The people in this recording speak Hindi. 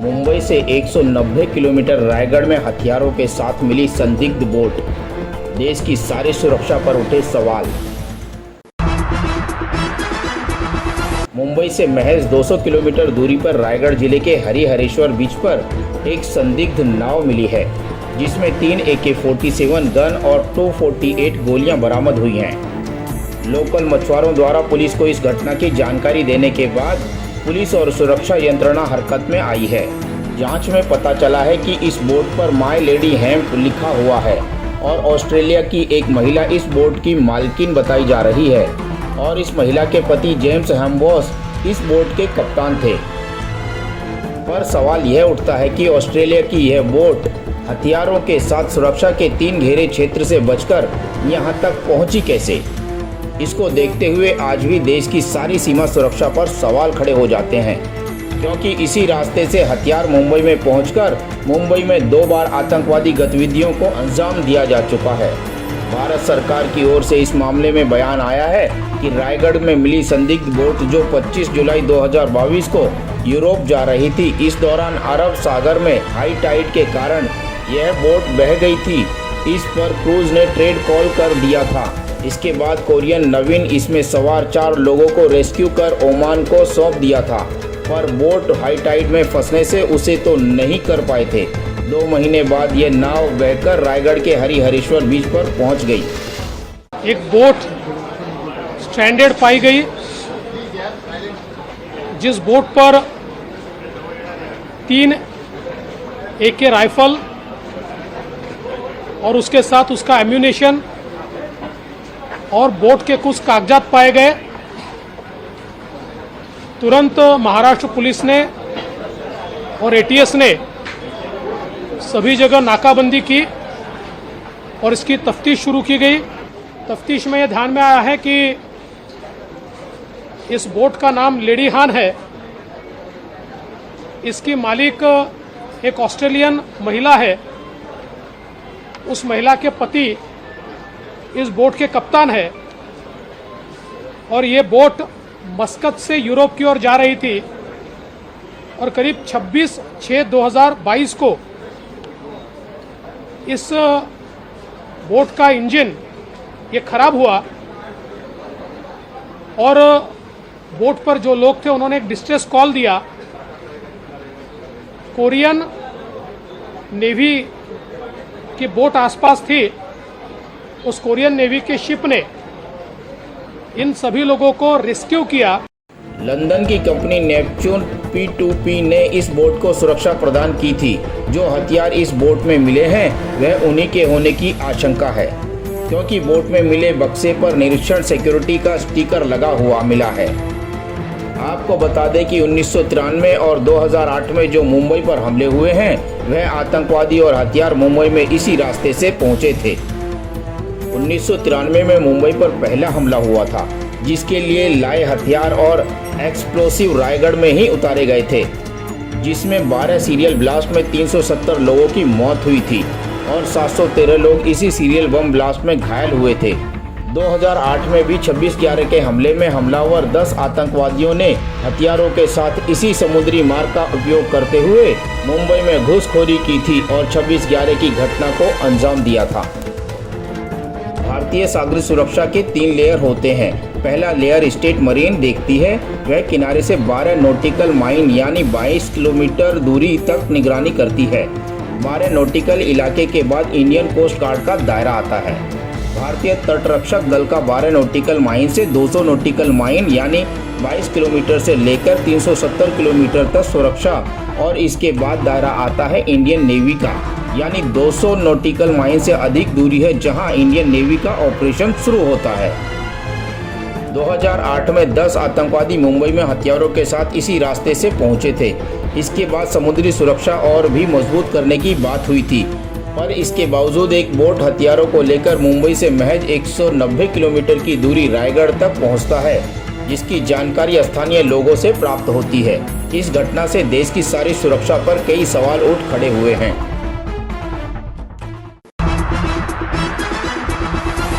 मुंबई से 190 किलोमीटर रायगढ़ में हथियारों के साथ मिली संदिग्ध बोट। देश की सारी सुरक्षा पर उठे सवाल। मुंबई से महज 200 किलोमीटर दूरी पर रायगढ़ जिले के हरिहरेश्वर बीच पर एक संदिग्ध नाव मिली है, जिसमें 3 AK-47 गन और 248 गोलियां बरामद हुई हैं। लोकल मछुआरों द्वारा पुलिस को इस घटना की जानकारी देने के बाद पुलिस और सुरक्षा यंत्रणा हरकत में आई है। जांच में पता चला है कि इस बोट पर माय लेडी हेम्प लिखा हुआ है और ऑस्ट्रेलिया की एक महिला इस बोट की मालकिन बताई जा रही है और इस महिला के पति जेम्स हैम्बॉस इस बोट के कप्तान थे। पर सवाल यह उठता है कि ऑस्ट्रेलिया की यह बोट हथियारों के साथ सुरक्षा के 3 घेरे क्षेत्र से बचकर यहां तक पहुंची कैसे? इसको देखते हुए आज भी देश की सारी सीमा सुरक्षा पर सवाल खड़े हो जाते हैं, क्योंकि इसी रास्ते से हथियार मुंबई में पहुंचकर मुंबई में 2 बार आतंकवादी गतिविधियों को अंजाम दिया जा चुका है। भारत सरकार की ओर से इस मामले में बयान आया है कि रायगढ़ में मिली संदिग्ध बोट जो 25 जुलाई 2022 को यूरोप जा रही थी, इस दौरान अरब सागर में हाई टाइड के कारण यह बोट बह गई थी। इस पर क्रूज ने ट्रेड कॉल कर दिया था। इसके बाद कोरियन नवीन इसमें सवार 4 लोगों को रेस्क्यू कर ओमान को सौंप दिया था, पर बोट हाई टाइड में फंसने से उसे तो नहीं कर पाए थे। 2 महीने बाद ये नाव बहकर रायगढ़ के हरिहरेश्वर बीच पर पहुंच गई। एक बोट स्ट्रैंडेड पाई गई, जिस बोट पर 3 AK राइफल और उसके साथ उसका एम्यूनेशन और बोट के कुछ कागजात पाए गए। तुरंत महाराष्ट्र पुलिस ने और ATS ने सभी जगह नाकाबंदी की और इसकी तफ्तीश शुरू की गई। तफ्तीश में यह ध्यान में आया है कि इस बोट का नाम लेडी हान है। इसकी मालिक एक ऑस्ट्रेलियन महिला है। उस महिला के पति इस बोट के कप्तान है और ये बोट मस्कत से यूरोप की ओर जा रही थी और करीब 26/6/2022 को इस बोट का इंजन ये खराब हुआ और बोट पर जो लोग थे उन्होंने एक डिस्ट्रेस कॉल दिया। कोरियन नेवी की बोट आसपास थी। उस कोरियन नेवी के शिप ने इन सभी लोगों को रेस्क्यू किया। लंदन की कंपनी नेपच्यून P2P ने इस बोट को सुरक्षा प्रदान की थी। जो हथियार इस बोट में मिले हैं वह उन्हीं के होने की आशंका है, क्योंकि बोट में मिले बक्से पर निरीक्षण सिक्योरिटी का स्टिकर लगा हुआ मिला है। आपको बता दें कि 1993 और 2008 में जो मुंबई पर हमले हुए हैं वह आतंकवादी और हथियार मुंबई में इसी रास्ते से पहुंचे थे। 1993 में मुंबई पर पहला हमला हुआ था, जिसके लिए लाए हथियार और एक्सप्लोसिव रायगढ़ में ही उतारे गए थे, जिसमें 12 सीरियल ब्लास्ट में 370 लोगों की मौत हुई थी और 713 लोग इसी सीरियल बम ब्लास्ट में घायल हुए थे। 2008 में भी 26/11 के हमले में हमलावर 10 आतंकवादियों ने हथियारों के साथ इसी समुद्री मार्ग का उपयोग करते हुए मुंबई में घुसखोरी की थी और 26/11 की घटना को अंजाम दिया था। भारतीय सागरी सुरक्षा के 3 लेयर होते हैं। पहला लेयर स्टेट मरीन देखती है, वह किनारे से 12 नॉटिकल माइल यानी 22 किलोमीटर दूरी तक निगरानी करती है। 12 नॉटिकल इलाके के बाद इंडियन कोस्ट गार्ड का दायरा आता है। भारतीय तटरक्षक दल का 12 नॉटिकल माइल से 200 नॉटिकल माइल यानी 22 किलोमीटर से लेकर 370 किलोमीटर तक सुरक्षा, और इसके बाद दायरा आता है इंडियन नेवी का, यानी 200 नॉटिकल माइल से अधिक दूरी है जहां इंडियन नेवी का ऑपरेशन शुरू होता है। 2008 में 10 आतंकवादी मुंबई में हथियारों के साथ इसी रास्ते से पहुंचे थे। इसके बाद समुद्री सुरक्षा और भी मजबूत करने की बात हुई थी, पर इसके बावजूद एक बोट हथियारों को लेकर मुंबई से महज 190 किलोमीटर की दूरी रायगढ़ तक पहुंचता है, जिसकी जानकारी स्थानीय लोगों से प्राप्त होती है। इस घटना से देश की सारी सुरक्षा पर कई सवाल उठ खड़े हुए हैं।